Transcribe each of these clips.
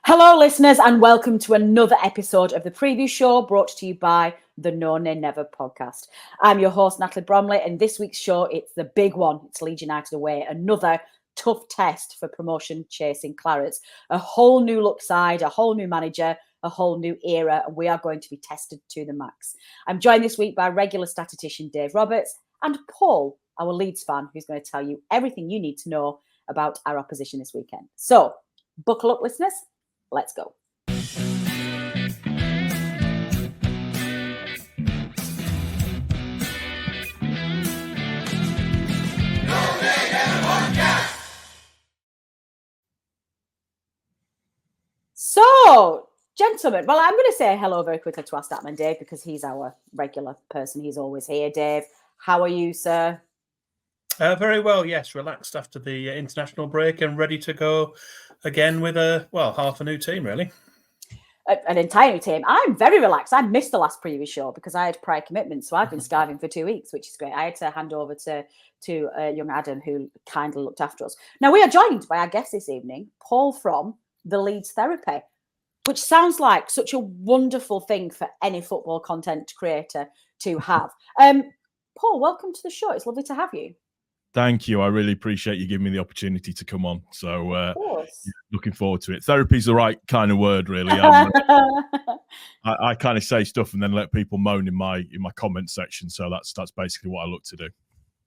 Hello, listeners, and welcome to another episode of the preview show brought to you by the No Nay Never podcast. I'm your host, Natalie Bromley, and this week's show, it's the big one. It's Leeds United away, another tough test for promotion-chasing Clarets. A whole new look side, a whole new manager, a whole new era, and we are going to be tested to the max. I'm joined this week by regular statistician Dave Roberts and Paul, our Leeds fan, who's going to tell you everything you need to know about our opposition this weekend. So, buckle up, listeners. Let's go. So, gentlemen, well, I'm going to say hello very quickly to our statman, Dave, because he's our regular person. He's always here. Dave, how are you, sir? Very well, yes. Relaxed after the international break and ready to go again with half a new team, really. An entire new team. I'm very relaxed. I missed the last previous show because I had prior commitments, so I've been skiving for 2 weeks, which is great. I had to hand over to young Adam, who kindly looked after us. Now, we are joined by our guest this evening, Paul from TheLeedsTherapy, which sounds like such a wonderful thing for any football content creator to have. Paul, welcome to the show. It's lovely to have you. Thank you. I really appreciate you giving me the opportunity to come on. So looking forward to it. Therapy's the right kind of word, really. I kind of say stuff and then let people moan in my comment section. So that's basically what I look to do.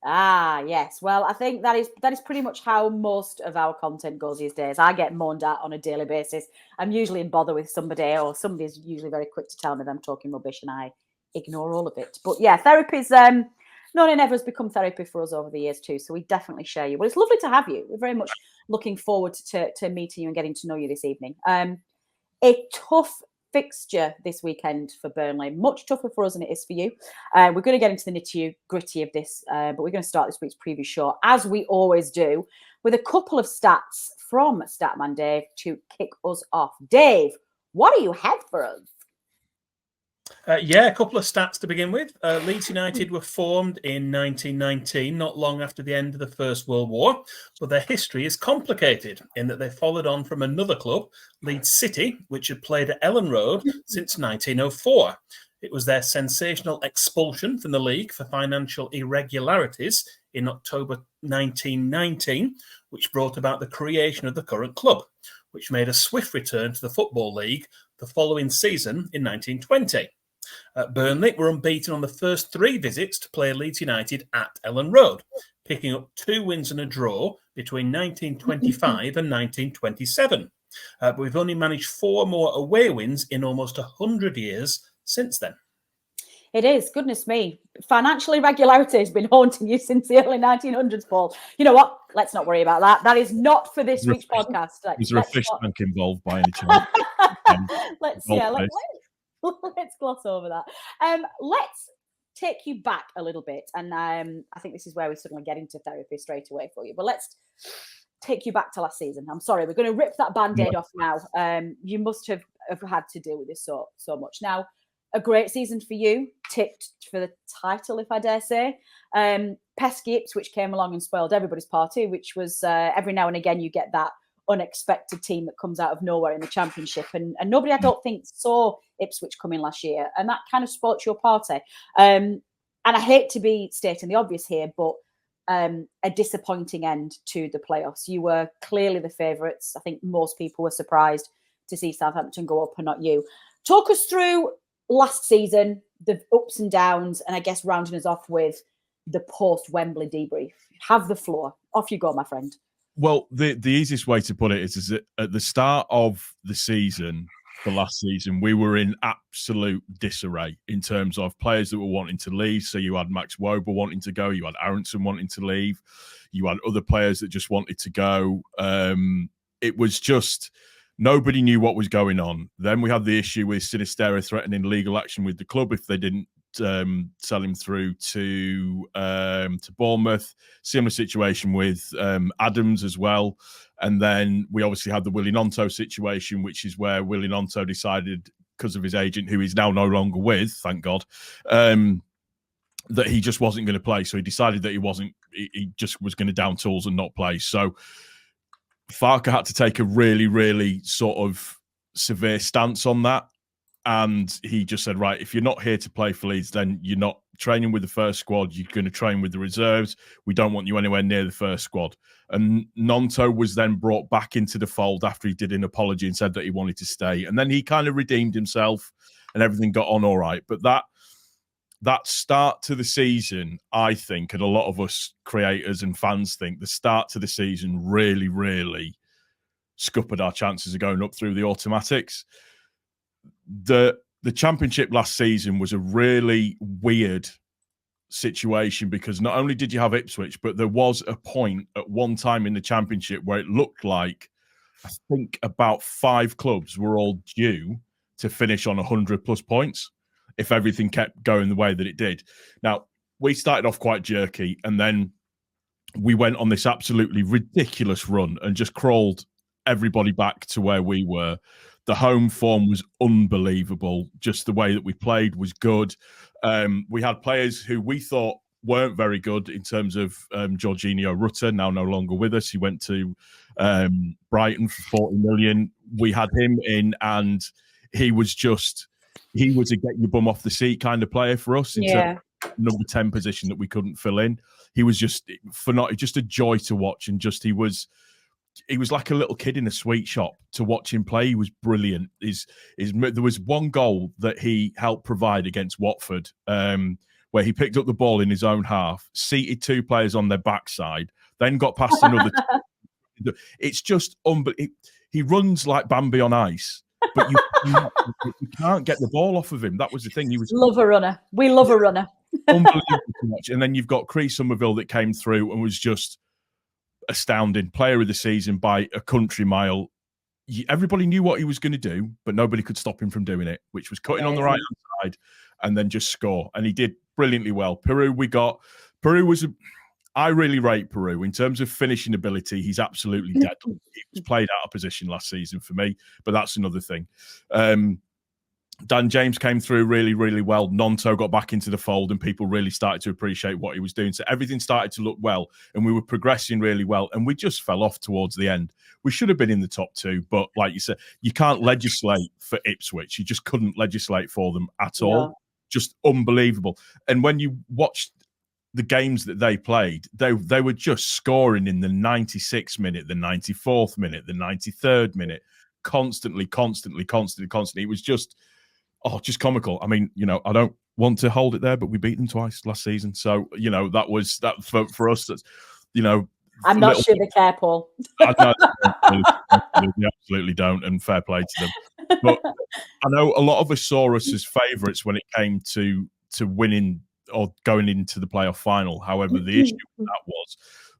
Ah, yes. Well, I think that is pretty much how most of our content goes these days. I get moaned at on a daily basis. I'm usually in bother with somebody, or somebody's usually very quick to tell me that I'm talking rubbish, and I ignore all of it. But yeah, therapy's No Nay Never has become therapy for us over the years too, so we definitely share you. Well, it's lovely to have you. We're very much looking forward to meeting you and getting to know you this evening. A tough fixture this weekend for Burnley, much tougher for us than it is for you. We're going to get into the nitty-gritty of this, but we're going to start this week's preview show, as we always do, with a couple of stats from Statman Dave to kick us off. Dave, what do you have for us? A couple of stats to begin with. Leeds United were formed in 1919, not long after the end of the First World War, but their history is complicated in that they followed on from another club, Leeds City, which had played at Ellen Road since 1904. It was their sensational expulsion from the league for financial irregularities in October 1919, which brought about the creation of the current club, which made a swift return to the Football League the following season in 1920. Burnley were unbeaten on the first 3 visits to play Leeds United at Ellen Road, picking up 2 wins and a draw between 1925 and 1927. But we've only managed 4 more away wins in almost 100 years since then. It is, goodness me. Financial irregularity has been haunting you since the early 1900s, Paul. You know what? Let's not worry about that. That is not for this week's podcast. Was there a fish tank involved by any chance? Let's gloss over that. Let's take you back a little bit. And I think this is where we suddenly get into therapy straight away for you. But let's take you back to last season. I'm sorry, we're going to rip that Band-Aid off now. You must have had to deal with this so much. Now, a great season for you, tipped for the title, if I dare say. Pesky Ipswich came along and spoiled everybody's party, which was every now and again you get that unexpected team that comes out of nowhere in the Championship. And nobody, I don't think, saw Ipswich coming last year. And that kind of spoilt your party. And I hate to be stating the obvious here, but a disappointing end to the playoffs. You were clearly the favourites. I think most people were surprised to see Southampton go up and not you. Talk us through last season, the ups and downs, and I guess rounding us off with the post-Wembley debrief. Have the floor. Off you go, my friend. Well, the easiest way to put it is that at the start of the season, the last season, we were in absolute disarray in terms of players that were wanting to leave. So you had Max Wober wanting to go, you had Aronson wanting to leave, you had other players that just wanted to go. It was just nobody knew what was going on. Then we had the issue with Sinistera threatening legal action with the club if they didn't sell him through to Bournemouth. Similar situation with Adams as well. And then we obviously had the Willie Gnonto situation, which is where Willie Gnonto decided, because of his agent, who he's now no longer with, thank God, that he just wasn't going to play. So he decided that he just was going to down tools and not play. So Farke had to take a really, really sort of severe stance on that. And he just said, right, if you're not here to play for Leeds, then you're not training with the first squad. You're going to train with the reserves. We don't want you anywhere near the first squad. And Nonto was then brought back into the fold after he did an apology and said that he wanted to stay. And then he kind of redeemed himself and everything got on all right. But that start to the season, I think, and a lot of us creators and fans think, the start to the season really, really scuppered our chances of going up through the automatics. The championship last season was a really weird situation because not only did you have Ipswich, but there was a point at one time in the championship where it looked like, I think, about 5 clubs were all due to finish on 100+ points if everything kept going the way that it did. Now, we started off quite jerky, and then we went on this absolutely ridiculous run and just crawled everybody back to where we were. The home form was unbelievable. Just the way that we played was good. We had players who we thought weren't very good in terms of Jorginho Rutter, now no longer with us. He went to Brighton for 40 million. We had him in, and he was a get your bum off the seat kind of player for us in terms of number 10 position that we couldn't fill in. He was just a joy to watch, and he was like a little kid in a sweet shop to watch him play. He was brilliant. There was one goal that he helped provide against Watford, where he picked up the ball in his own half, seated 2 players on their backside, then got past another. It's just unbelievable. He runs like Bambi on ice, but you can't get the ball off of him. That was the thing. He was love a runner. We love a runner. Unbelievable to watch. And then you've got Chris Somerville that came through and was just astounding. Player of the season by a country mile. Everybody knew what he was going to do, but nobody could stop him from doing it, which was cutting on the right hand side and then just score. And he did brilliantly well. Peru I really rate Peru in terms of finishing ability. He's absolutely deadly. He was played out of position last season for me, but that's another thing. Dan James came through really, really well. Nonto got back into the fold and people really started to appreciate what he was doing. So everything started to look well and we were progressing really well. And we just fell off towards the end. We should have been in the top 2, but like you said, you can't legislate for Ipswich. You just couldn't legislate for them at all. Just unbelievable. And when you watched the games that they played, they were just scoring in the 96th minute, the 94th minute, the 93rd minute, constantly. It was just comical. I mean, I don't want to hold it there, but we beat them twice last season. So, that was that for us. That's, I'm not sure they care, Paul. I know, they absolutely don't, and fair play to them. But I know a lot of us saw us as favourites when it came to winning or going into the playoff final. However, the issue with that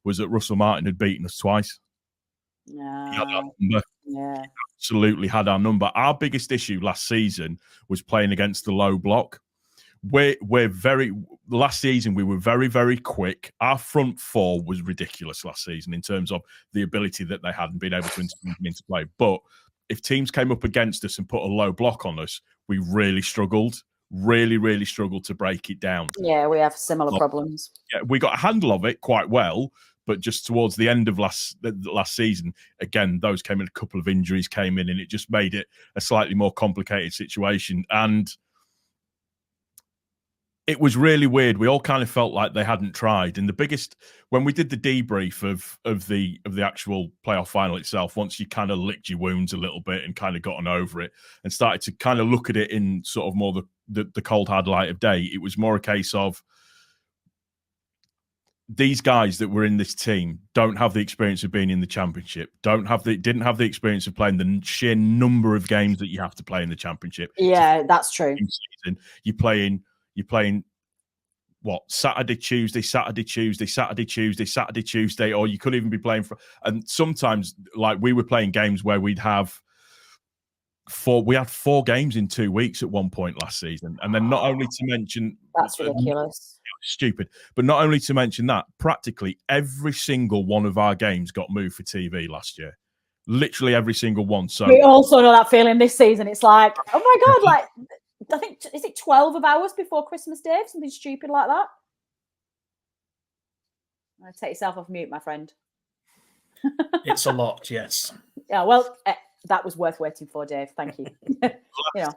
was that Russell Martin had beaten us twice. He had our number. He absolutely had our number. Our biggest issue last season was playing against the low block. Last season we were very, very quick. Our front 4 was ridiculous last season in terms of the ability that they had and being able to into play. But if teams came up against us and put a low block on us, we really struggled. Really struggled to break it down. Yeah, we have similar problems. Yeah, we got a handle of it quite well, but just towards the end of last season, again, those came in, a couple of injuries came in, and it just made it a slightly more complicated situation. And it was really weird. We all kind of felt like they hadn't tried. And when we did the debrief of the actual playoff final itself, once you kind of licked your wounds a little bit and kind of gotten over it and started to kind of look at it in sort of more the cold hard light of day, it was more a case of these guys that were in this team don't have the experience of being in the championship, didn't have the experience of playing the sheer number of games that you have to play in the championship. Yeah, that's true. You're playing what, Saturday, Tuesday, or you could even be playing and sometimes, like, we were playing games where we had 4 games in 2 weeks at one point last season. And then not only to mention that's ridiculous. Stupid. But not only to mention that, practically every single one of our games got moved for TV last year. Literally every single one. So we also know that feeling this season. It's like, oh my God, like, I think, is it 12 of hours before Christmas Day? Something stupid like that. Take yourself off mute, my friend. It's a lot, yes. Yeah, well, that was worth waiting for, Dave. Thank you.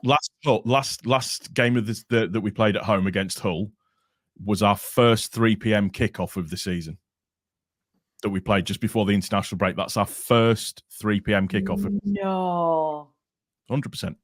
Last game of this that we played at home against Hull was our first 3 p.m. kickoff of the season that we played just before the international break. That's our first 3 p.m. kickoff. No. 100%.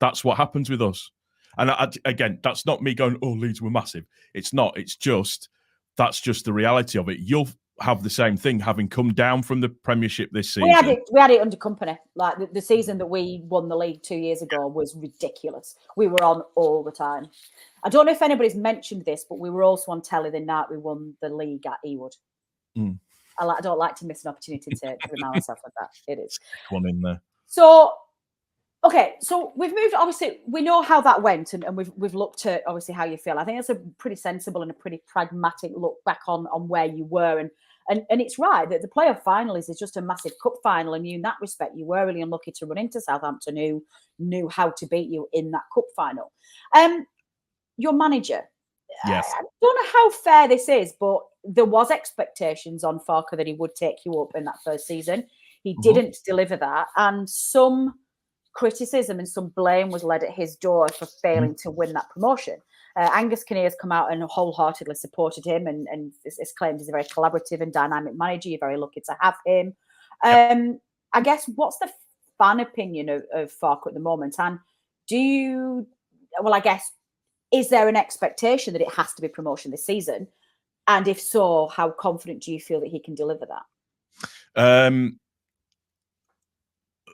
That's what happens with us. And again, that's not me going, oh, Leeds were massive. It's not. It's just, that's just the reality of it. You'll have the same thing having come down from the Premiership this season. We had it under company. Like the season that we won the league 2 years ago was ridiculous. We were on all the time. I don't know if anybody's mentioned this, but we were also on telly the night we won the league at Ewood. Mm. I don't like to miss an opportunity to remind myself of that. It is. One in there. So, okay, so we've moved. Obviously, we know how that went, and we've looked at obviously how you feel. I think that's a pretty sensible and a pretty pragmatic look back on where you were, and it's right that the playoff final is just a massive cup final, and in that respect, you were really unlucky to run into Southampton, who knew how to beat you in that cup final. Your manager. Yes. I don't know how fair this is, but there was expectations on Farke that he would take you up in that first season. He didn't deliver that, and some criticism and some blame was led at his door for failing to win that promotion. Angus Kinnear has come out and wholeheartedly supported him, and is claimed he's a very collaborative and dynamic manager. You're very lucky to have him. I guess, what's the fan opinion of Farke at the moment? And is there an expectation that it has to be promotion this season? And if so, how confident do you feel that he can deliver that?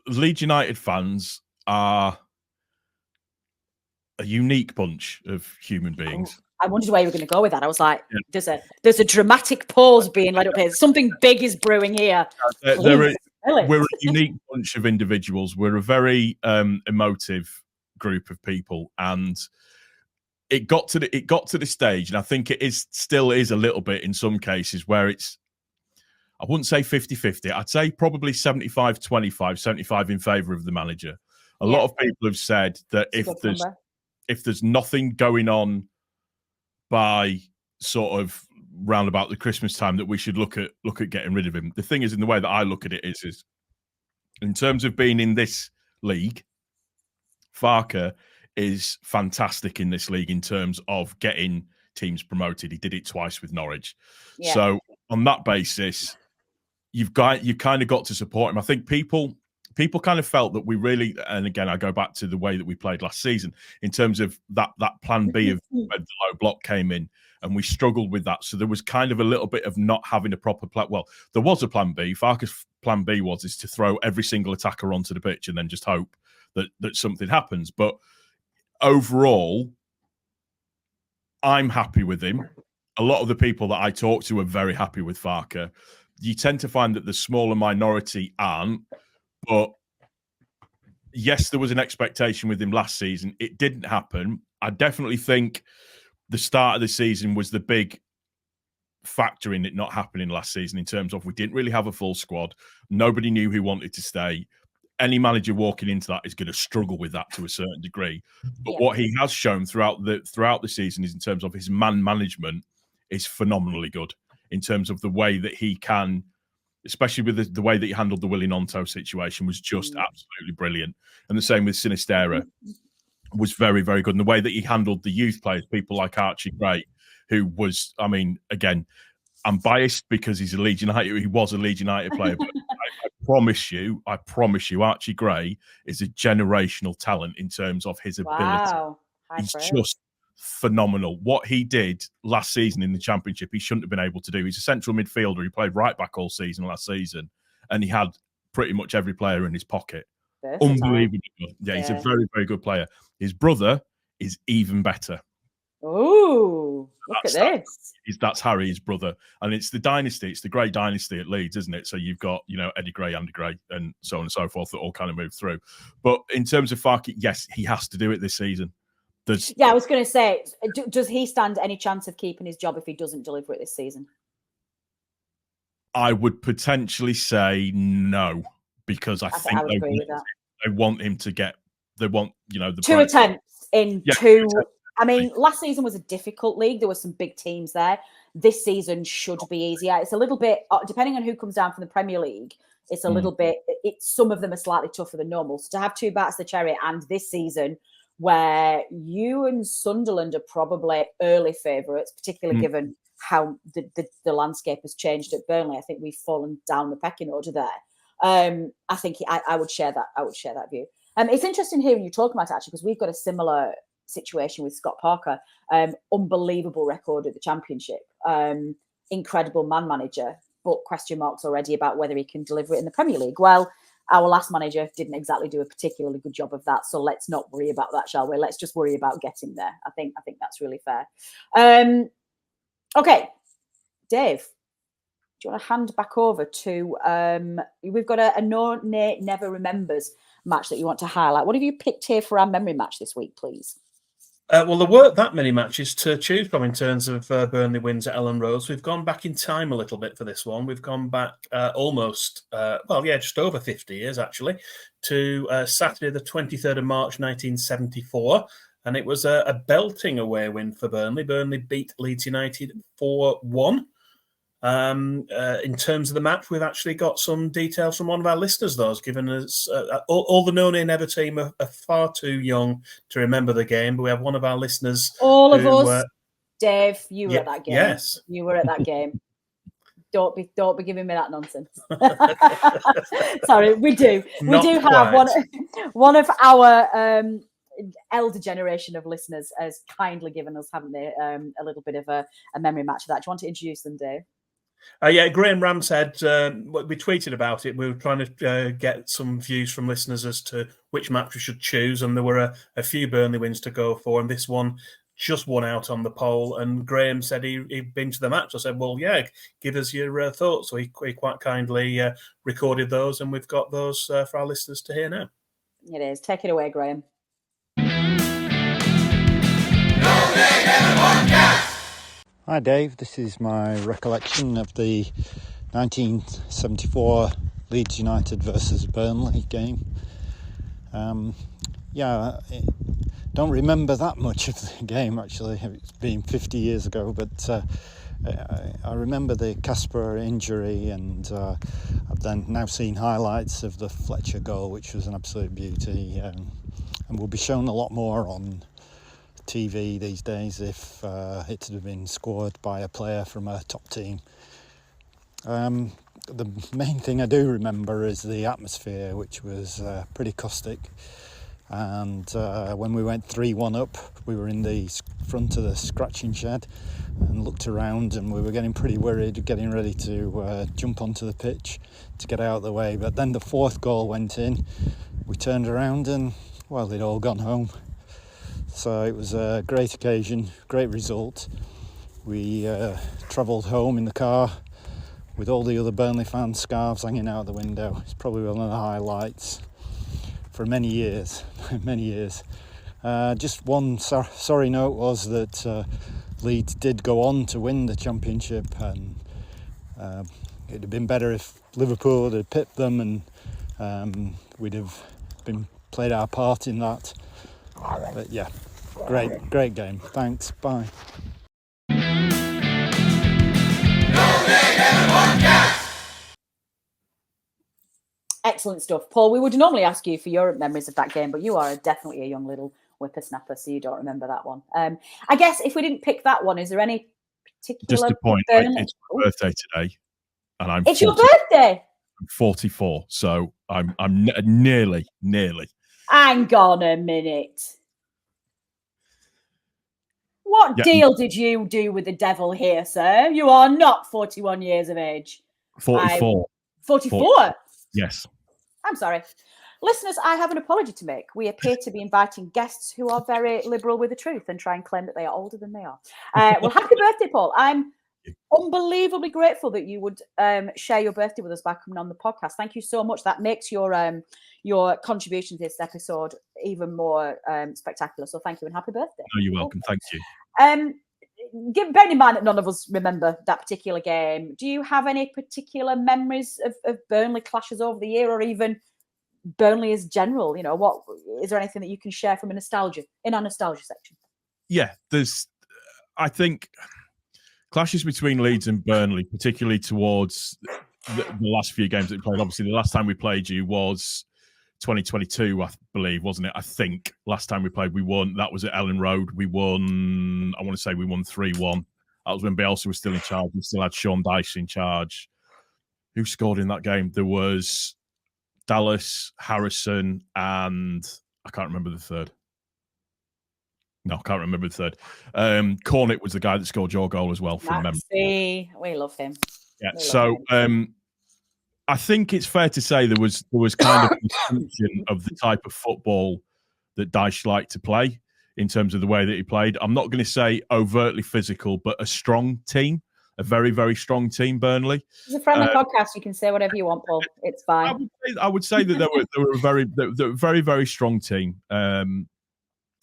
Leeds United fans are a unique bunch of human beings. I wondered where you were going to go with that. I was like, there's a dramatic pause being led up here. Something big is brewing here. We're a unique bunch of individuals. We're a very emotive group of people, and it got to the stage, and I think it still is a little bit in some cases where it's, I wouldn't say 50-50. I'd say probably 75-25, 75 in favour of the manager. A lot of people have said that if there's nothing going on by sort of round about the Christmas time, that we should look at getting rid of him. The thing is, in the way that I look at it is in terms of being in this league, Farke is fantastic in this league in terms of getting teams promoted. He did it twice with Norwich. Yeah. So on that basis, you kind of got to support him. I think people kind of felt that we really, and again, I go back to the way that we played last season in terms of that plan B of when the low block came in, and we struggled with that. So there was kind of a little bit of not having a proper plan. Well, there was a plan B. Farke's plan B is to throw every single attacker onto the pitch and then just hope that something happens. But overall, I'm happy with him. A lot of the people that I talk to are very happy with Farke. You tend to find that the smaller minority aren't. But yes, there was an expectation with him last season. It didn't happen. I definitely think the start of the season was the big factor in it not happening last season, in terms of we didn't really have a full squad. Nobody knew who wanted to stay. Any manager walking into that is going to struggle with that to a certain degree. But what he has shown throughout the season is, in terms of his man management, is phenomenally good in terms of the way that he can, especially with the way that he handled the Willie Gnonto situation, was just absolutely brilliant. And the same with Sinisterra was very, very good. And the way that he handled the youth players, people like Archie Gray, who was, I mean, again, I'm biased because he was a Leeds United player, but I promise you, Archie Gray is a generational talent in terms of his ability. Wow. He's just phenomenal. What he did last season in the Championship, he shouldn't have been able to do. He's a central midfielder. He played right back all season last season, and he had pretty much every player in his pocket. Unbelievable. Yeah, he's a very, very good player. His brother is even better. Ooh, look at this. That's Harry's brother. And it's the dynasty. It's the Gray dynasty at Leeds, isn't it? So you've got, Eddie Gray, Andy Gray, and so on and so forth that all kind of move through. But in terms of Farke, yes, he has to do it this season. I was going to say, does he stand any chance of keeping his job if he doesn't deliver it this season? I would potentially say no, because I think they want him to get, the 2 attempts in 2. I mean, last season was a difficult league. There were some big teams there. This season should be easier. It's a little bit, depending on who comes down from the Premier League, It's a little bit. Some of them are slightly tougher than normal. So to have two bites of the cherry, and this season where you and Sunderland are probably early favourites, particularly given how the landscape has changed at Burnley. I think we've fallen down the pecking order there. I think I would share that. I would share that view. It's interesting hearing you talk about it, actually, because we've got a similar situation with Scott Parker. Unbelievable record at the Championship. Incredible man manager, but question marks already about whether he can deliver it in the Premier League. Well, our last manager didn't exactly do a particularly good job of that, so let's not worry about that, shall we? Let's just worry about getting there. I think that's really fair. Okay, Dave, do you want to hand back over to? We've got a no, nay, never remembers match that you want to highlight. What have you picked here for our memory match this week, please? Well, there weren't that many matches to choose from in terms of Burnley wins at Ellen Road. We've gone back in time a little bit for this one. We've gone back just over 50 years, actually, to Saturday, the 23rd of March, 1974. And it was a belting away win for Burnley. Burnley beat Leeds United 4-1. In terms of the match, we've actually got some details from one of our listeners, though, has given us all the No Nay Never team are far too young to remember the game, but we have one of our listeners. All of us, Dave, you were at that game. Yes. You were at that game. Don't be giving me that nonsense. Sorry, we do. Not we do quite. have one of our elder generation of listeners has kindly given us, haven't they, a little bit of a memory match of that. Do you want to introduce them, Dave? Graham Ram said, we tweeted about it. We were trying to get some views from listeners as to which match we should choose. And there were a few Burnley wins to go for. And this one just won out on the poll. And Graham said he'd been to the match. I said, well, yeah, give us your thoughts. So he quite kindly recorded those. And we've got those for our listeners to hear now. It is. Take it away, Graham. Hi Dave, this is my recollection of the 1974 Leeds United versus Burnley game. Don't remember that much of the game actually, it's been 50 years ago, but I remember the Casper injury, and I've then now seen highlights of the Fletcher goal, which was an absolute beauty, and will be shown a lot more on TV these days if it had been scored by a player from a top team. The main thing I do remember is the atmosphere, which was pretty caustic, and when we went 3-1 up, we were in the front of the scratching shed and looked around, and we were getting pretty worried, getting ready to jump onto the pitch to get out of the way. But then the fourth goal went in, we turned around and, well, they'd all gone home. So it was a great occasion, great result. We travelled home in the car with all the other Burnley fans' scarves hanging out the window. It's probably one of the highlights for many years, many years. Just one sorry note was that Leeds did go on to win the championship, and it'd have been better if Liverpool had pipped them, and we'd have played our part in that. But yeah, great game. Thanks, bye. Excellent stuff, Paul. We would normally ask you for your memories of that game, but you are definitely a young little whippersnapper, so you don't remember that one. I guess if we didn't pick that one, is there any particular? Just a point. It's my birthday today, and It's your birthday. I'm 44, so I'm nearly. Hang on a minute. What deal did you do with the devil here, sir? You are not 41 years of age. 44. 44? Yes. I'm sorry. Listeners, I have an apology to make. We appear to be inviting guests who are very liberal with the truth and try and claim that they are older than they are. Well, happy birthday, Paul. I'm unbelievably grateful that you would share your birthday with us by coming on the podcast. Thank you so much. That makes your contribution to this episode even more spectacular. So thank you and happy birthday. No, you're welcome. Thank you. Bearing in mind that none of us remember that particular game, do you have any particular memories of Burnley clashes over the year, or even Burnley as general? You know, what is there anything that you can share from in our nostalgia section? Yeah, I think clashes between Leeds and Burnley, particularly towards the last few games that we played. Obviously, the last time we played you was 2022, I believe, wasn't it? I think last time we played, we won. That was at Ellen Road. We won. I want to say we won 3-1. That was when Bielsa was still in charge. We still had Sean Dyche in charge. Who scored in that game? There was Dallas, Harrison, and I can't remember the third. No, I can't remember the third. Cornick was the guy that scored your goal as well from memory. We love him. Yeah. So I think it's fair to say there was kind of a description of the type of football that Dyche liked to play in terms of the way that he played. I'm not going to say overtly physical, but a strong team, a very, very strong team, Burnley. It's a friendly podcast. You can say whatever you want, Paul. It's fine. I would say that they were a very, very strong team.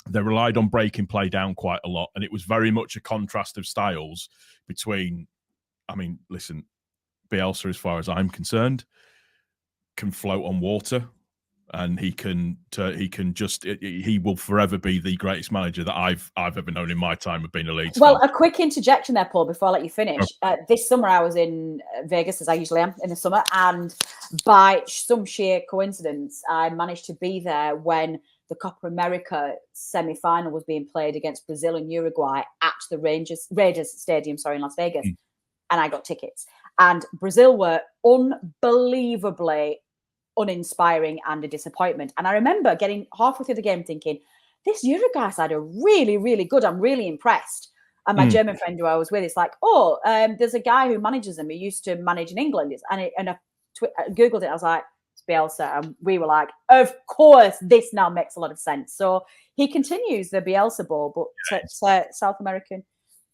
They relied on breaking play down quite a lot, and it was very much a contrast of styles between, I mean, listen, Bielsa, as far as I'm concerned, can float on water, and he will forever be the greatest manager that I've ever known in my time of being a Leeds Well, fan. a quick interjection there, Paul, before I let you finish. This summer I was in Vegas, as I usually am in the summer, and by some sheer coincidence, I managed to be there when the Copa America semi-final was being played against Brazil and Uruguay at the Raiders Stadium, in Las Vegas. And I got tickets. And Brazil were unbelievably uninspiring and a disappointment. And I remember getting halfway through the game thinking, this Uruguay side are really, really good. I'm really impressed. And my German friend who I was with is like, there's a guy who manages them. He used to manage in England. And I Googled it. I was like, Bielsa, and we were like, of course, this now makes a lot of sense. So he continues the Bielsa ball, but South American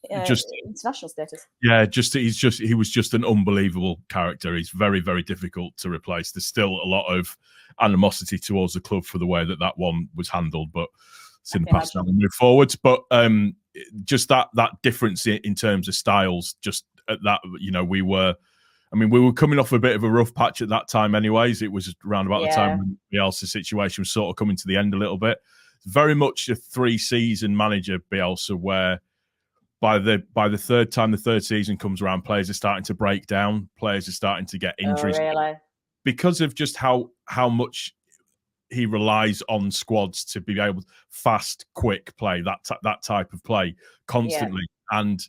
international status. Yeah, he was just an unbelievable character. He's very, very difficult to replace. There's still a lot of animosity towards the club for the way that one was handled, but it's in the past now. We move forwards. But just that difference in terms of styles, just at that, we were coming off a bit of a rough patch at that time anyways. It was around about the time when Bielsa's situation was sort of coming to the end a little bit. Very much a 3-season manager, Bielsa, where by the third time the third season comes around, players are starting to break down. Players are starting to get injuries. Oh, really? Because of just how much he relies on squads to be able to fast, quick play, that type of play constantly. Yeah. And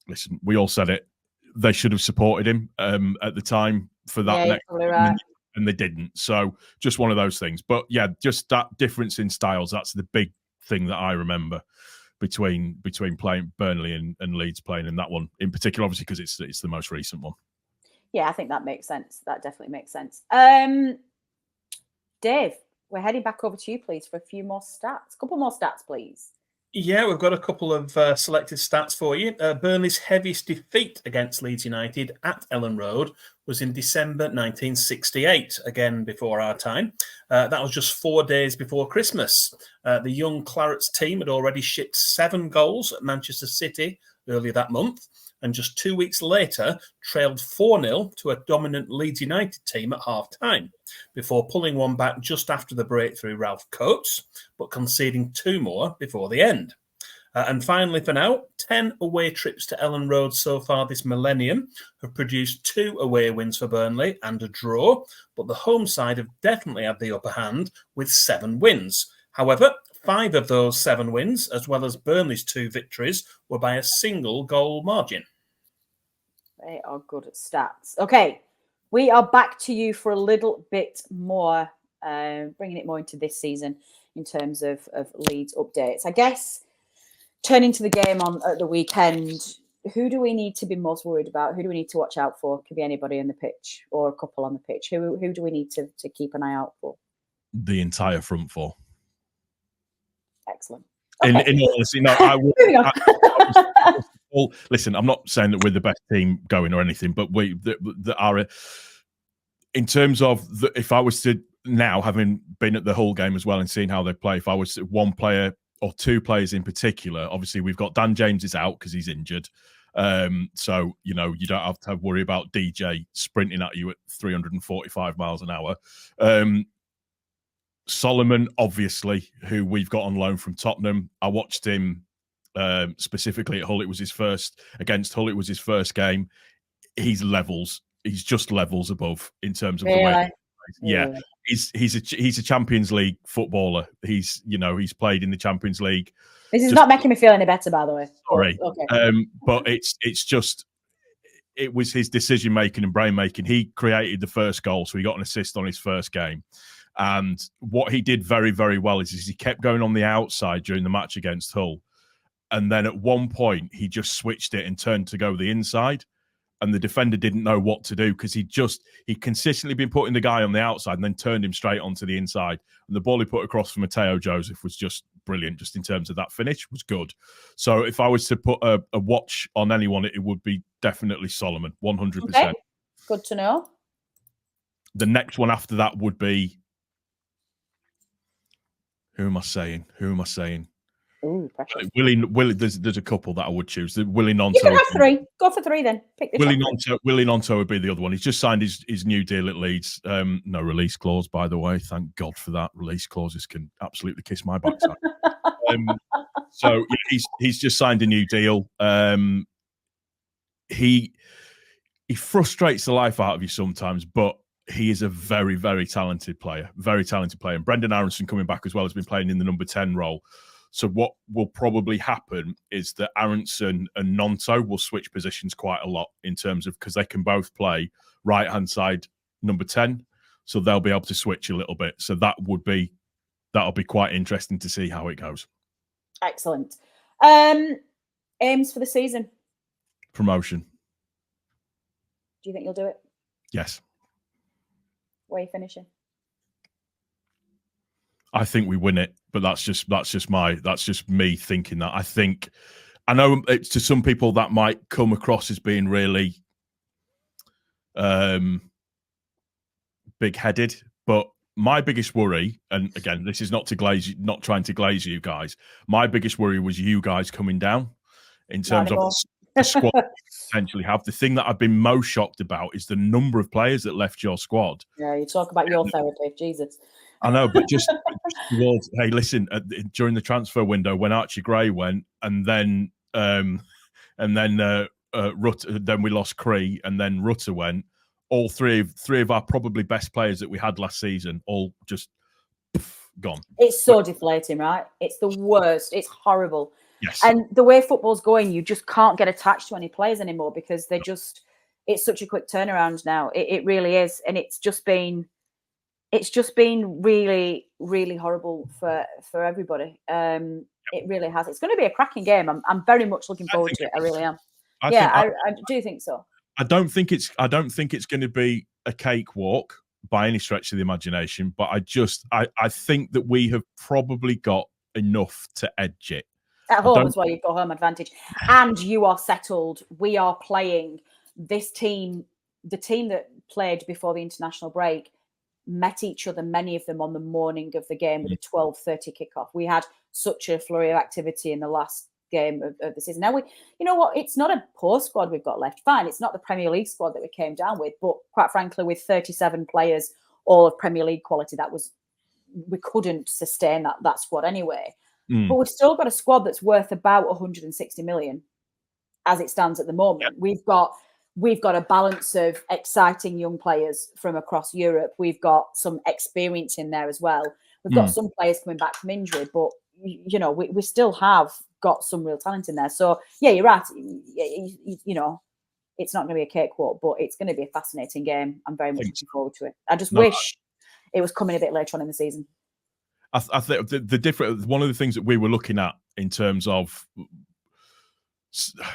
listen, we all said it. They should have supported him at the time for that and they didn't. So just one of those things. But yeah, just that difference in styles, that's the big thing that I remember between playing Burnley and Leeds playing in that one in particular, obviously because it's the most recent one. Yeah, I think that makes sense. That definitely makes sense. Dave, we're heading back over to you, please, for a few more stats. A couple more stats, please. Yeah, we've got a couple of selected stats for you. Burnley's heaviest defeat against Leeds United at Ellen Road was in December 1968, again before our time. That was just 4 days before Christmas. The young Clarets team had already shipped 7 goals at Manchester City earlier that month, and just 2 weeks later trailed 4-0 to a dominant Leeds United team at half-time, before pulling one back just after the breakthrough Ralph Coates, but conceding 2 more before the end. And finally, for now, 10 away trips to Ellen Road so far this millennium have produced 2 away wins for Burnley and a draw, but the home side have definitely had the upper hand with 7 wins. However, 5 of those 7 wins, as well as Burnley's 2 victories, were by a single goal margin. They are good at stats. Okay, we are back to you for a little bit more, bringing it more into this season in terms of Leeds updates. I guess, turning to the game at the weekend, who do we need to be most worried about? Who do we need to watch out for? Could be anybody on the pitch or a couple on the pitch. Who do we need to keep an eye out for? The entire front four. Excellent. Okay. In all honesty, no, listen, I'm not saying that we're the best team going or anything, but we are. In terms of if I was to now, having been at the Hull game as well and seeing how they play, if I was one player or 2 players in particular, obviously we've got Dan James is out because he's injured. So, you don't have to worry about DJ sprinting at you at 345 miles an hour. Solomon, obviously, who we've got on loan from Tottenham. I watched him specifically at Hull. Against Hull. It was his first game. He's levels he's just levels above in terms of Really? the way. Yeah, Really? he's a Champions League footballer. He's played in the Champions League. This is not making me feel any better, by the way. Sorry, Okay. but it's just it was his decision making and brain making. He created the first goal, so he got an assist on his first game. And what he did very, very well is he kept going on the outside during the match against Hull. And then at one point, he just switched it and turned to go the inside. And the defender didn't know what to do because he'd consistently been putting the guy on the outside and then turned him straight onto the inside. And the ball he put across for Mateo Joseph was just brilliant, just in terms of that finish, was good. So if I was to put a watch on anyone, it would be definitely Solomon, 100%. Okay. Good to know. The next one after that would be... Who am I saying? Ooh, precious. Willie, there's a couple that I would choose. Willie Nonto. You can have three. Go for three then. Pick the Willie Nonto would be the other one. He's just signed his new deal at Leeds. No release clause, by the way. Thank God for that. Release clauses can absolutely kiss my backside. So yeah, he's just signed a new deal. He frustrates the life out of you sometimes, but he is a very, very talented player. Very talented player. And Brendan Aronson coming back as well has been playing in the number 10 role. So what will probably happen is that Aronson and Nonto will switch positions quite a lot in terms of, because they can both play right-hand side number 10. So they'll be able to switch a little bit. So that'll be quite interesting to see how it goes. Excellent. Aims for the season? Promotion. Do you think you'll do it? Yes. Where are you finishing? I think we win it, but that's just me thinking that. I know it's, to some people that might come across as being really big-headed, but my biggest worry, and again, this is not trying to glaze you guys. My biggest worry was you guys coming down in terms of the squad you potentially have. The thing that I've been most shocked about is the number of players that left your squad. Yeah, you talk about your therapy, Jesus. I know, but just towards, hey, listen, during the transfer window when Archie Gray went, and then Rutter, then we lost Cree, and then Rutter went. All three of our probably best players that we had last season, all just gone. It's so deflating, right? It's the worst. It's horrible. Yes. And the way football's going, you just can't get attached to any players anymore because it's such a quick turnaround now. It really is, and it's just been really, really horrible for everybody. It really has. It's going to be a cracking game. I'm very much looking forward to it. I really am. I do think so. I don't think it's going to be a cakewalk by any stretch of the imagination, but I think that we have probably got enough to edge it. At home as well, you've got home advantage. And you are settled. We are playing this team. The team that played before the international break met each other, many of them on the morning of the game with a 12:30 kickoff. We had such a flurry of activity in the last game of the season. Now, you know what? It's not a poor squad we've got left. Fine, it's not the Premier League squad that we came down with, but quite frankly, with 37 players, all of Premier League quality, we couldn't sustain that squad anyway. But we've still got a squad that's worth about 160 million as it stands at the moment. Yeah. We've got a balance of exciting young players from across Europe. We've got some experience in there as well. We've got some players coming back from injury, but you know, we still have got some real talent in there. So yeah, you're right. You know, it's not going to be a cakewalk, but it's going to be a fascinating game. I'm very much looking forward to it. I just wish it was coming a bit later on in the season. I think one of the things that we were looking at in terms of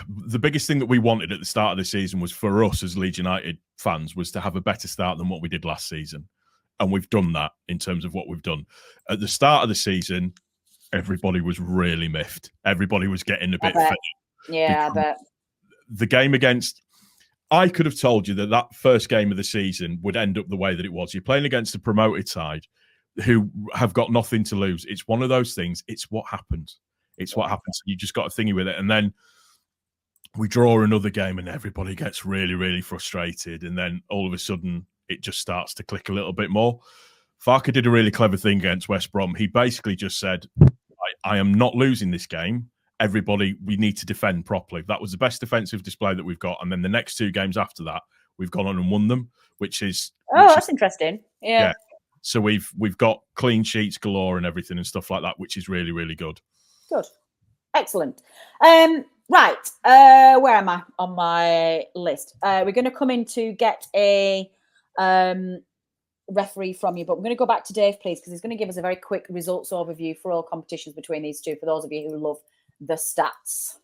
the biggest thing that we wanted at the start of the season was for us as Leeds United fans was to have a better start than what we did last season. And we've done that in terms of what we've done. At the start of the season, everybody was really miffed. Everybody was getting a bit fed. Yeah, I bet. The game against... I could have told you that first game of the season would end up the way that it was. You're playing against a promoted side who have got nothing to lose. It's one of those things. It's what happens. It's what happens. You just got to thingy with it. And then we draw another game and everybody gets really, really frustrated. And then all of a sudden, it just starts to click a little bit more. Farke did a really clever thing against West Brom. He basically just said, I am not losing this game. Everybody, we need to defend properly. That was the best defensive display that we've got. And then the next two games after that, we've gone on and won them, which is that's interesting. Yeah. So we've got clean sheets galore and everything and stuff like that, which is really, really good. Good. Excellent. Right. Where am I on my list? We're going to come in to get a referee from you, but we're going to go back to Dave, please, because he's going to give us a very quick results overview for all competitions between these two, for those of you who love the stats.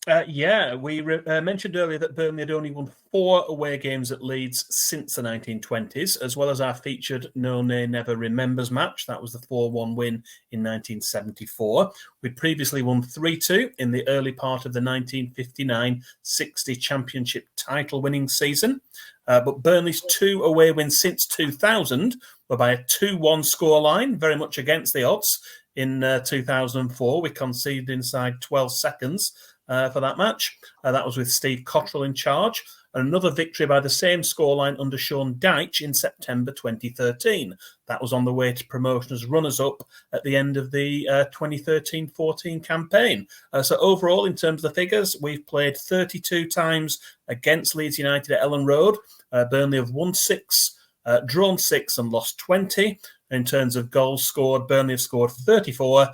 We mentioned earlier that Burnley had only won 4 away games at Leeds since the 1920s, as well as our featured No Nay Never Remembers match. That was the 4-1 win in 1974. We'd previously won 3-2 in the early part of the 1959-60 Championship title-winning season. But Burnley's 2 away wins since 2000 were by a 2-1 scoreline, very much against the odds. In 2004, we conceded inside 12 seconds for that match. That was with Steve Cottrell in charge. And another victory by the same scoreline under Sean Dyche in September 2013. That was on the way to promotion as runners-up at the end of the 2013-14 campaign. So overall, in terms of the figures, we've played 32 times against Leeds United at Ellen Road. Burnley have won 6, drawn 6 and lost 20. In terms of goals scored, Burnley have scored 34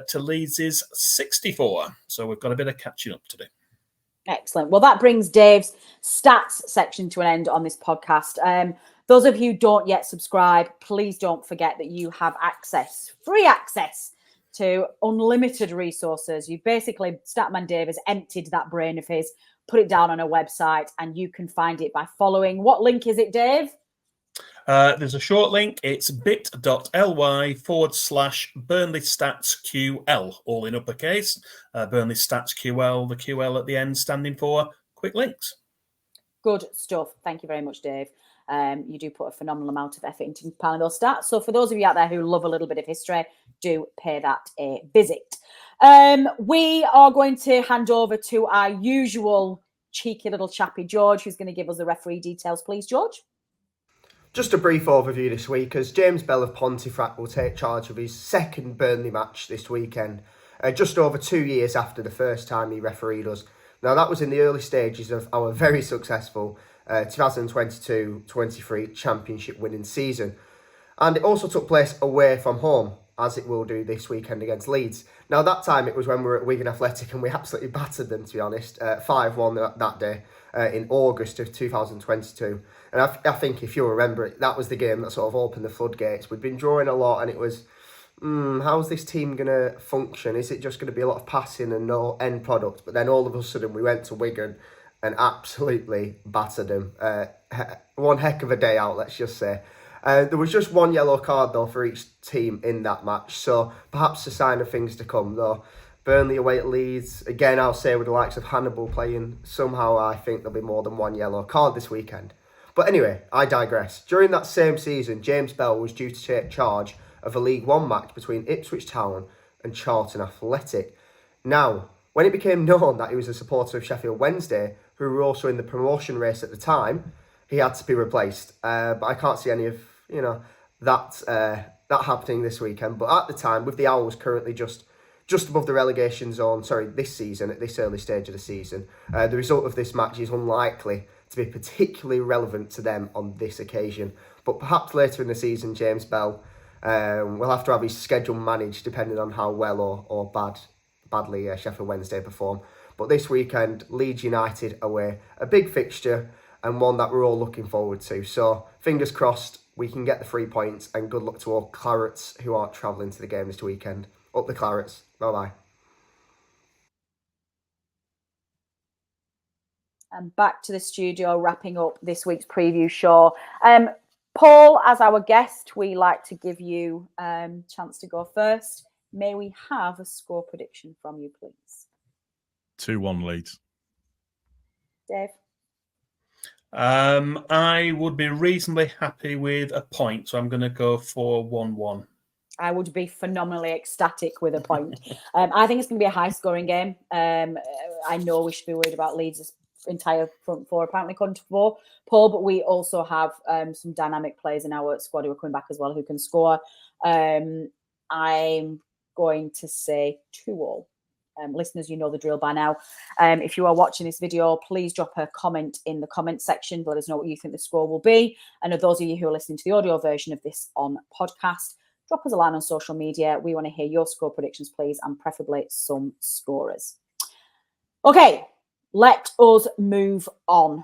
to Leeds' 64. So we've got a bit of catching up to do. Excellent. Well, that brings Dave's stats section to an end on this podcast. Those of you who don't yet subscribe, please don't forget that you have free access to unlimited resources. You basically, Statman Dave has emptied that brain of his, put it down on a website, and you can find it by following. What link is it, Dave? There's a short link. It's bit.ly/Burnley Stats QL, all in uppercase. Burnley Stats QL, the QL at the end standing for quick links. Good stuff. Thank you very much, Dave. You do put a phenomenal amount of effort into compiling those stats. So for those of you out there who love a little bit of history, do pay that a visit. We are going to hand over to our usual cheeky little chappy, George, who's going to give us the referee details. Please, George. Just a brief overview this week, as James Bell of Pontefract will take charge of his second Burnley match this weekend, just over 2 years after the first time he refereed us. Now, that was in the early stages of our very successful 2022-23 Championship winning season. And it also took place away from home, as it will do this weekend against Leeds. Now, that time it was when we were at Wigan Athletic and we absolutely battered them, to be honest, 5-1 that day in August of 2022. And I think if you remember it, that was the game that sort of opened the floodgates. We'd been drawing a lot and it was, how's this team going to function? Is it just going to be a lot of passing and no end product? But then all of a sudden we went to Wigan and absolutely battered them. One heck of a day out, let's just say. There was just 1 yellow card, though, for each team in that match. So perhaps a sign of things to come, though. Burnley away at Leeds. Again, I'll say with the likes of Hannibal playing, somehow I think there'll be more than 1 yellow card this weekend. But anyway, I digress. During that same season, James Bell was due to take charge of a League One match between Ipswich Town and Charlton Athletic. Now, when it became known that he was a supporter of Sheffield Wednesday, who were also in the promotion race at the time, he had to be replaced. But I can't see any of that happening this weekend. But at the time, with the Owls currently just above the relegation zone, this season, at this early stage of the season, the result of this match is unlikely to be particularly relevant to them on this occasion. But perhaps later in the season, James Bell will have to have his schedule managed depending on how well or badly Sheffield Wednesday perform. But this weekend, Leeds United away, a big fixture and one that we're all looking forward to. So fingers crossed we can get the 3 points, and good luck to all Clarets who aren't travelling to the game this weekend. Up the Clarets. Bye-bye. And back to the studio, wrapping up this week's preview show. Paul, as our guest, we like to give you a chance to go first. May we have a score prediction from you, please? 2-1 Leeds. Dave? I would be reasonably happy with a point, so I'm going to go for 1-1. I would be phenomenally ecstatic with a point. I think it's going to be a high-scoring game. I know we should be worried about Leeds' entire front four, apparently couldn't for Paul, but we also have some dynamic players in our squad who are coming back as well who can score. I'm going to say 2-2. Listeners, you know the drill by now. If you are watching this video, please drop a comment in the comment section. Let us know what you think the score will be. And of those of you who are listening to the audio version of this on podcast, drop us a line on social media. We want to hear your score predictions, please, and preferably some scorers. Okay, let us move on.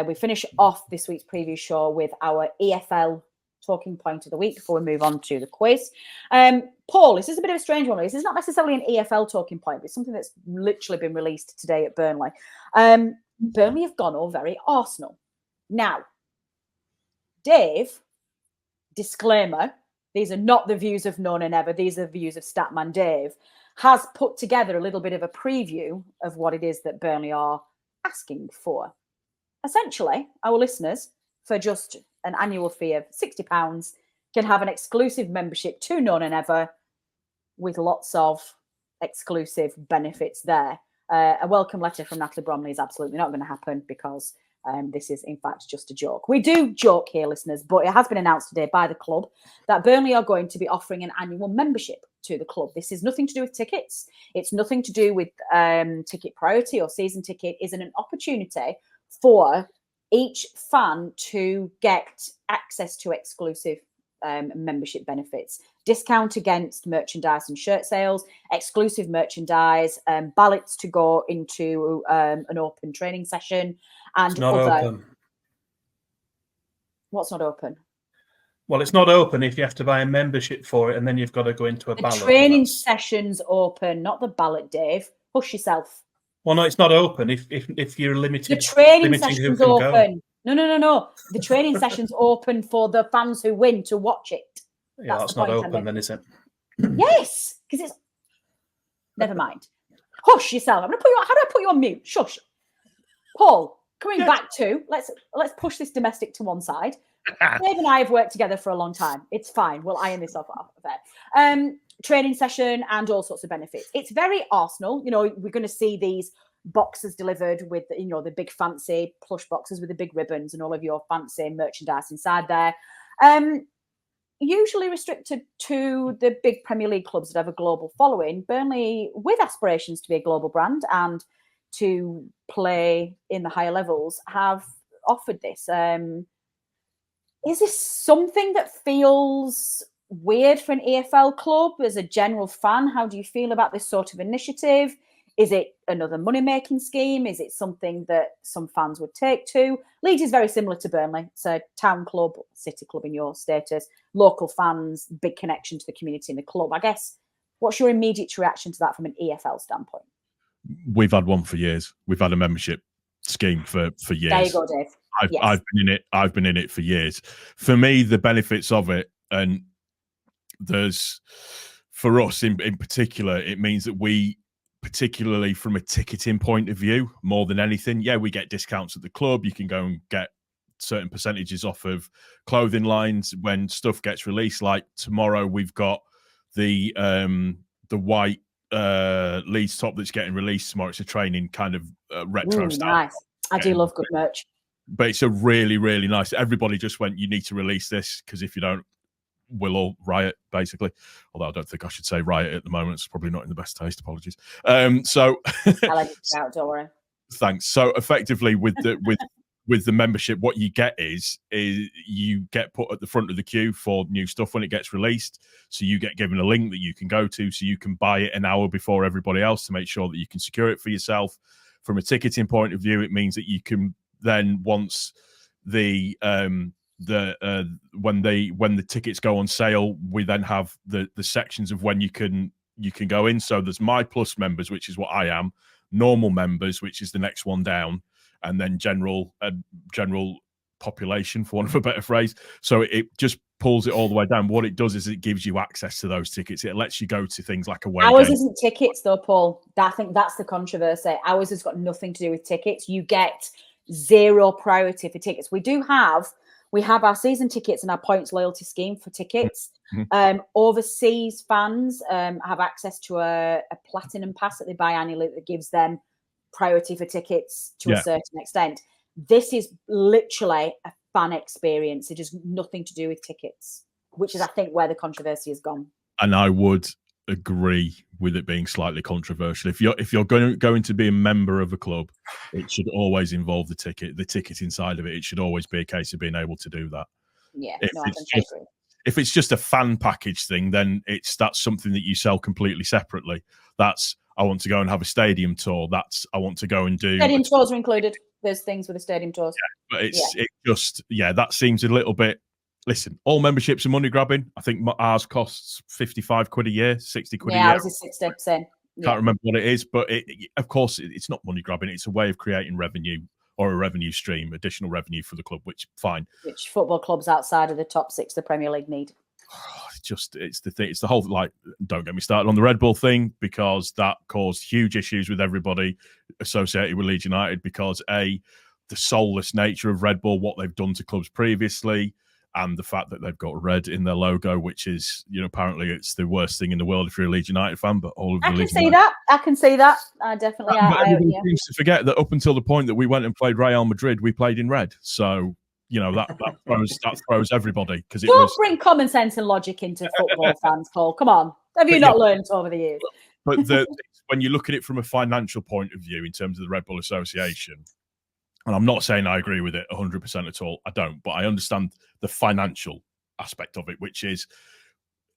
We finish off this week's preview show with our EFL talking point of the week before we move on to the quiz. Paul, this is a bit of a strange one. This is not necessarily an EFL talking point, but it's something that's literally been released today at Burnley. Burnley have gone all very Arsenal. Now, Dave, disclaimer, these are not the views of None and Ever, these are the views of Statman Dave, has put together a little bit of a preview of what it is that Burnley are asking for. Essentially, our listeners, for just an annual fee of £60, can have an exclusive membership to None and Ever with lots of exclusive benefits there. A welcome letter from Natalie Bromley is absolutely not going to happen because this is, in fact, just a joke. We do joke here, listeners, but it has been announced today by the club that Burnley are going to be offering an annual membership to the club. This is nothing to do with tickets. It's nothing to do with ticket priority or season ticket. It is an opportunity for each fan to get access to exclusive membership benefits, discount against merchandise and shirt sales, exclusive merchandise, ballots to go into an open training session, and It's not open. What's not open? Well, it's not open if you have to buy a membership for it, and then you've got to go into a The ballot. training session's open, not the ballot, Dave. Hush yourself. Well, no, it's not open if you're limited. The training limiting who session's can open. go. No. The training session's open for the fans who win to watch it. Yeah, that's not open then, is it? Yes, because it's... Never mind. Hush yourself. I'm going to put you on... How do I put you on mute? Shush. Paul, coming back to... Let's push this domestic to one side. Dave and I have worked together for a long time. It's fine. We'll iron this off there. Training session and all sorts of benefits. It's very Arsenal. You know, we're going to see these boxes delivered with, you know, the big fancy plush boxes with the big ribbons and all of your fancy merchandise inside there. Usually restricted to the big Premier League clubs that have a global following. Burnley, with aspirations to be a global brand and to play in the higher levels, have offered this. Is this something that feels weird for an EFL club as a general fan? How do you feel about this sort of initiative? Is it another money-making scheme? Is it something that some fans would take to? Leeds is very similar to Burnley. It's a town club, city club in your status, local fans, big connection to the community and the club. I guess, what's your immediate reaction to that from an EFL standpoint? We've had one for years. We've had a membership scheme for years. There you go, Dave. I've been in it. I've been in it for years. For me, the benefits of it, and there's, for us in particular, it means that we, particularly from a ticketing point of view, more than anything, we get discounts at the club. You can go and get certain percentages off of clothing lines when stuff gets released. Like tomorrow, we've got the white Leeds top that's getting released tomorrow. It's a training kind of retro style. Nice. I do love good merch. But it's a really, really nice. Everybody just went, you need to release this because if you don't, we'll all riot, basically. Although I don't think I should say riot at the moment. It's probably not in the best taste. Apologies. So I like it out, don't worry. Thanks. So effectively with the membership, what you get is you get put at the front of the queue for new stuff when it gets released. So you get given a link that you can go to so you can buy it an hour before everybody else to make sure that you can secure it for yourself. From a ticketing point of view, it means that you can then, once when the tickets go on sale, we then have the sections of when you can go in. So there's My Plus members, which is what I am, normal members, which is the next one down, and then general population, for want of a better phrase. So it just pulls it all the way down. What it does is it gives you access to those tickets. It lets you go to things like away Ours games. isn't tickets though, Paul. I think that's the controversy. Ours has got nothing to do with tickets. You get zero priority for tickets. We have our season tickets and our points loyalty scheme for tickets. Mm-hmm. Overseas fans have access to a platinum pass that they buy annually that gives them priority for tickets to a certain extent. This is literally a fan experience. It has nothing to do with tickets, which is, I think, where the controversy has gone. And I would agree with it being slightly controversial. If you're going to be a member of a club, it should always involve the ticket inside of it. It should always be a case of being able to do that. Yeah, If no, I it's can just, agree. if it's just a fan package thing, then that's something that you sell completely separately. That's, I want to go and have a stadium tour. That's, I want to go and do Stadium tours are included. There's things with the stadium tours. Yeah, but that seems a little bit. Listen, all memberships are money grabbing. I think ours costs 55 quid a year, 60 quid a year. Yeah, ours is 60. Same. Can't remember what it is, but of course, it's not money grabbing. It's a way of creating revenue or a revenue stream, additional revenue for the club, which fine. Which football clubs outside of the top 6 the Premier League need. It's the thing. It's the whole, like, don't get me started on the Red Bull thing, because that caused huge issues with everybody associated with Leeds United, because the soulless nature of Red Bull, what they've done to clubs previously, and the fact that they've got red in their logo, which is, apparently it's the worst thing in the world if you're a Leeds United fan. But all of the I can see that. I definitely. Everybody seems to forget that up until the point that we went and played Real Madrid, we played in red. So that throws everybody, because it was. Bring common sense and logic into football fans, Paul. Come on, have you not learned over the years? But when you look at it from a financial point of view, in terms of the Red Bull Association. And I'm not saying I agree with it 100% at all. I don't. But I understand the financial aspect of it, which is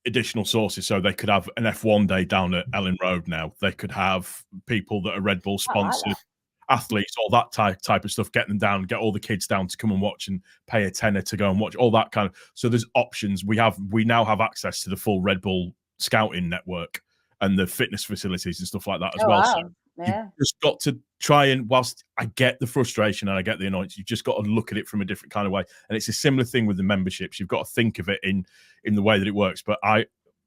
additional sources. So they could have an F1 day down at Ellen Road now. They could have people that are Red Bull sponsored, athletes, all that type of stuff, get them down, get all the kids down to come and watch and pay a tenner to go and watch, all that kind of. So there's options. We now have access to the full Red Bull scouting network and the fitness facilities and stuff like that as well. Wow. So you've just got to try and, whilst I get the frustration and I get the annoyance, you've just got to look at it from a different kind of way. And it's a similar thing with the memberships. You've got to think of it in the way that it works. But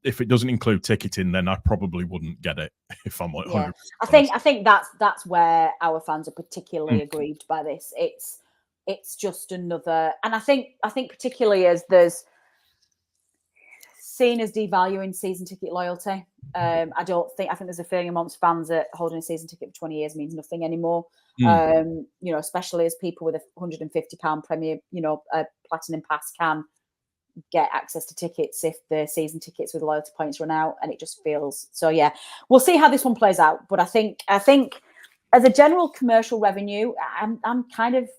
if it doesn't include ticketing, then I probably wouldn't get it, if I'm 100%. Yeah. I think that's where our fans are particularly aggrieved by this. It's just another, and I think particularly as there's seen as devaluing season ticket loyalty. I think there's a feeling amongst fans that holding a season ticket for 20 years means nothing anymore. Especially as people with a £150 Premier, a platinum pass can get access to tickets if the season tickets with loyalty points run out, and it just feels so. Yeah, we'll see how this one plays out. But I think as a general commercial revenue, I'm kind of,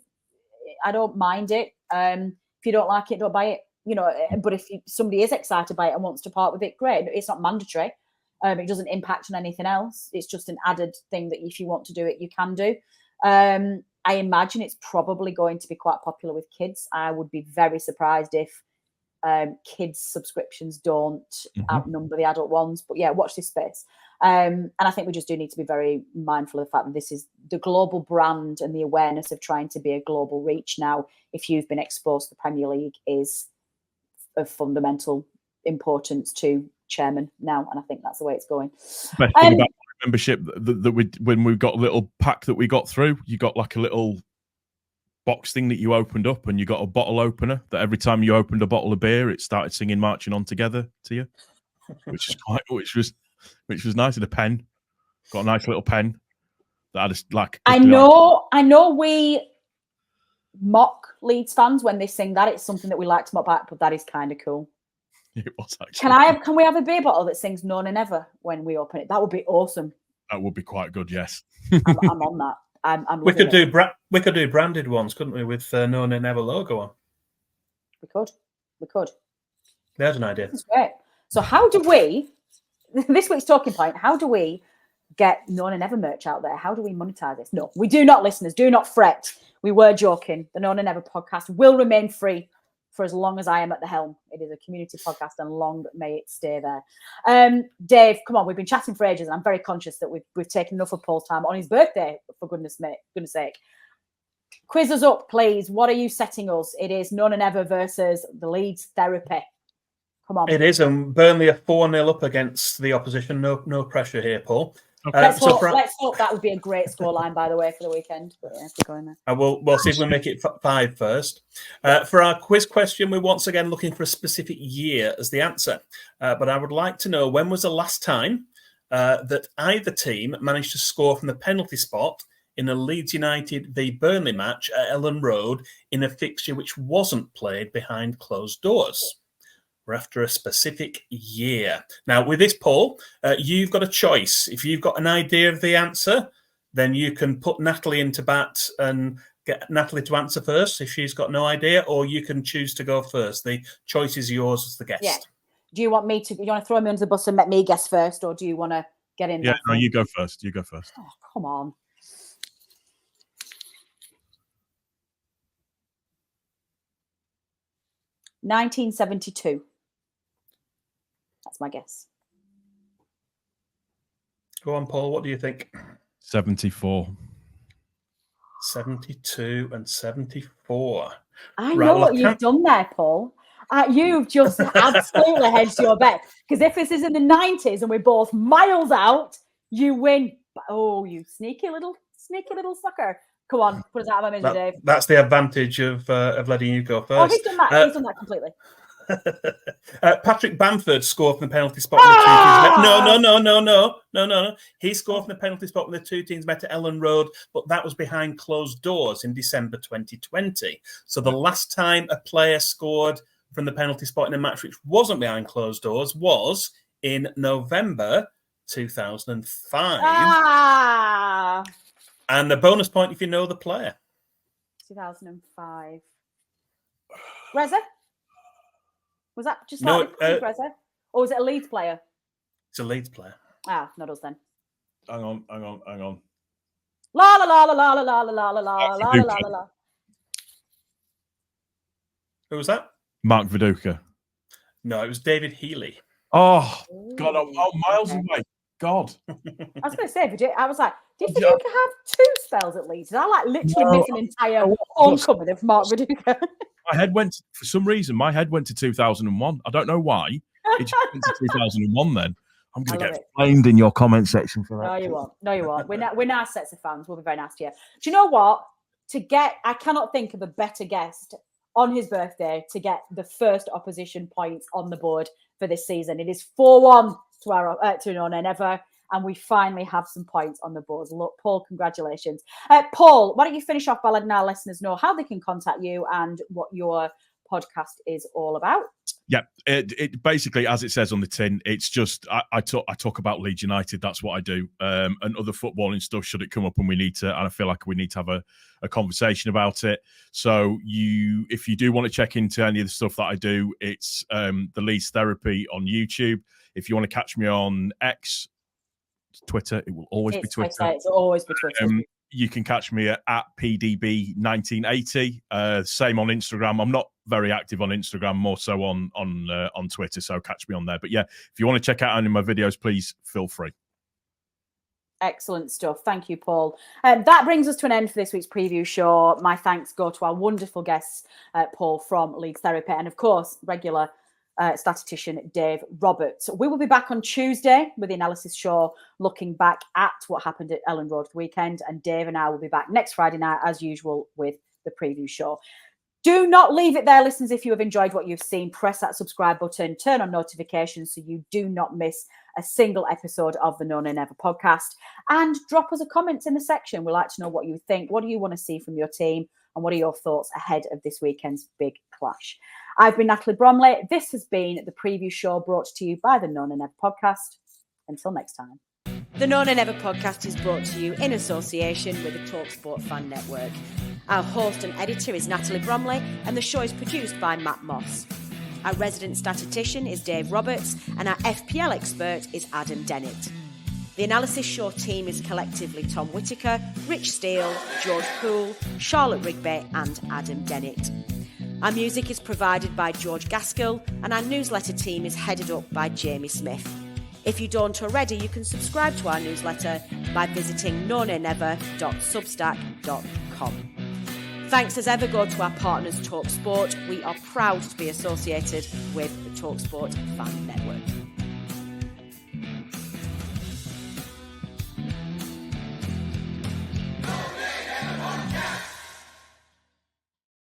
I don't mind it. If you don't like it, don't buy it. But if somebody is excited by it and wants to part with it, great. It's not mandatory. It doesn't impact on anything else. It's just an added thing that if you want to do it, you can do. I imagine it's probably going to be quite popular with kids. I would be very surprised if kids' subscriptions don't outnumber the adult ones. But yeah, watch this space. And I think we just do need to be very mindful of the fact that this is the global brand, and the awareness of trying to be a global reach now, if you've been exposed to the Premier League, is of fundamental importance to chairman now, and I think that's the way it's going. Best thing about membership that when we got a little pack that we got through, you got like a little box thing that you opened up, and you got a bottle opener that every time you opened a bottle of beer, it started singing "Marching On Together" to you, which was nice. And a pen, got a nice little pen that I just like. I know we mock Leeds fans when they sing that. It's something that we like to mock back, but that is kind of cool. It was actually. Can we have a beer bottle that sings "No and Never" when we open it? That would be awesome. That would be quite good. Yes, I'm on that. We could do branded ones, couldn't we, with No and Never logo on? We could. There's an idea. That's great. So how do we? This week's talking point. How do we get No and Never merch out there? How do we monetize this? No, we do not, listeners. Do not fret. We were joking. The No and Never podcast will remain free for as long as I am at the helm. It is a community podcast, and long may it stay there. Dave, come on, we've been chatting for ages, and I'm very conscious that we've taken enough of Paul's time on his birthday, for goodness sake. Quiz us up, please. What are you setting us? It is No and Never versus the Leeds Therapy. Come on. It is, and Burnley are 4-0 up against the opposition. No pressure here, Paul. Okay. Let's hope that would be a great scoreline, by the way, for the weekend. But yeah, keep going there. We'll see if we make it 5 first. For our quiz question, we're once again looking for a specific year as the answer. But I would like to know, when was the last time that either team managed to score from the penalty spot in a Leeds United v Burnley match at Ellen Road in a fixture which wasn't played behind closed doors? We're after a specific year. Now, with this poll, you've got a choice. If you've got an idea of the answer, then you can put Natalie into bat and get Natalie to answer first if she's got no idea, or you can choose to go first. The choice is yours as the guest. Yeah. Do you want to throw me under the bus and let me guess first, or do you want to get in? Yeah, no, you go first. You go first. Oh, come on. $1972. That's my guess. Go on, Paul. What do you think? 74. 72 and 74. I know what you've done there, Paul. You've just absolutely hedged your bet. Because if this is in the 90s and we're both miles out, you win. Oh, you sneaky little sucker. Come on, put us out of our misery, Dave. That's the advantage of letting you go first. Oh, he's done that. He's done that completely. Patrick Bamford scored from the penalty spot. No. He scored from the penalty spot when the two teams met at Ellen Road, but that was behind closed doors in December 2020. So the last time a player scored from the penalty spot in a match which wasn't behind closed doors was in November 2005. And the bonus point if you know the player. 2005. Reza? Was that just no, Reza? Or was it a Leeds player? It's a Leeds player. Not us then. Hang on. La la la la la la la la la la la la la. Who was that? Mark Viduka. No, it was David Healy. Oh, God. Miles away. God. I was going to say, I was like, did Viduka have two spells at Leeds? Did I literally miss an entire homecoming of Mark Viduka? For some reason, my head went to 2001. I don't know why. It just went to 2001 then. I'm going to get flamed in your comment section for that. No, you won't. We're nice sets of fans. We'll be very nice to you. Do you know what? I cannot think of a better guest on his birthday to get the first opposition points on the board for this season. It is 4-1 to No Nay Never, and we finally have some points on the board. Look, Paul, congratulations. Paul, why don't you finish off by letting our listeners know how they can contact you and what your podcast is all about? Yeah, it basically, as it says on the tin, it's just I talk about Leeds United. That's what I do, and other footballing stuff. Should it come up and we need to, and I feel like we need to have a conversation about it. So if you do want to check into any of the stuff that I do, it's the Leeds Therapy on YouTube. If you want to catch me on X, Twitter, it will always be Twitter. It's always be Twitter. You can catch me at PDB1980. Same on Instagram. I'm not very active on Instagram, more so on Twitter. So catch me on there. But yeah, if you want to check out any of my videos, please feel free. Excellent stuff. Thank you, Paul. That brings us to an end for this week's preview show. My thanks go to our wonderful guests, Paul from Leeds Therapy, and of course, regular statistician Dave Roberts. We will be back on Tuesday with the analysis show, looking back at what happened at Ellen Road for the weekend. And Dave and I will be back next Friday night, as usual, with the preview show. Do not leave it there, listeners. If you have enjoyed what you've seen, press that subscribe button, turn on notifications so you do not miss a single episode of the No Nay Never podcast. And drop us a comment in the section. We'd like to know what you think. What do you want to see from your team? And what are your thoughts ahead of this weekend's big clash? I've been Natalie Bromley. This has been the preview show brought to you by the No Nay Never podcast. Until next time. The No Nay Never podcast is brought to you in association with the talkSPORT Fan Network. Our host and editor is Natalie Bromley, and the show is produced by Matt Moss. Our resident statistician is Dave Roberts, and our FPL expert is Adam Dennett. The analysis show team is collectively Tom Whittaker, Rich Steele, George Poole, Charlotte Rigby, and Adam Dennett. Our music is provided by George Gaskell, and our newsletter team is headed up by Jamie Smith. If you don't already, you can subscribe to our newsletter by visiting nonaynever.substack.com. Thanks as ever go to our partners talkSPORT. We are proud to be associated with the talkSPORT Fan Network.